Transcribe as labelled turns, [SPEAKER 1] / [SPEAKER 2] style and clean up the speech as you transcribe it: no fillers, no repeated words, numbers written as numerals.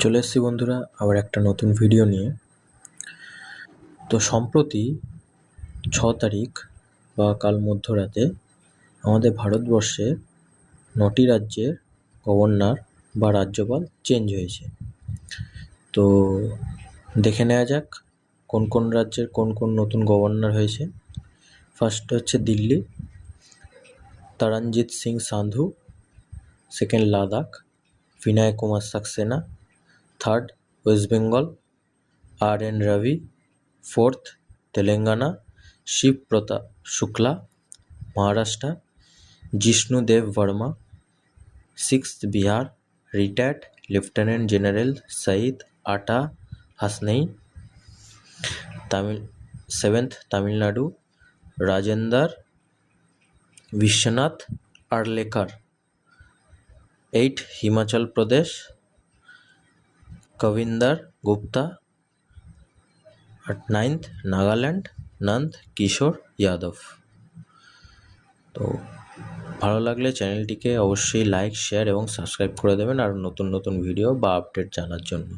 [SPEAKER 1] চলে এসেছি বন্ধুরা আবার একটা নতুন ভিডিও নিয়ে। তো সম্প্রতি 6 তারিখ বা কাল মধ্যরাতে আমাদের ভারতবর্ষে 9টি রাজ্যের গভর্নর বা রাজ্যপাল চেঞ্জ হয়েছে। তো দেখে নেওয়া যাক কোন কোন রাজ্যের কোন কোন নতুন গভর্নর হয়েছে। ফার্স্ট হচ্ছে Delhi, Taranjit Singh Sandhu. Second Ladakh, Vinay Kumar Saxena. Third West Bengal, R N. Ravi. Fourth Telangana, Shiv Pratap Shukla. Maharashtra, Jishnu Dev Varma. Sixth Bihar, retired lieutenant general Syed Ata Hasnain. Seventh Tamil Nadu, Rajendra Vishwanath Arlekar. Eight Himachal Pradesh, Kavinder Gupta. আর নাইন্থ নাগাল্যান্ড, নন্দ কিশোর যাদব। তো ভালো লাগলে চ্যানেলটিকে অবশ্যই লাইক, শেয়ার এবং সাবস্ক্রাইব করে দেবেন আর নতুন নতুন ভিডিও বা আপডেট জানার জন্য।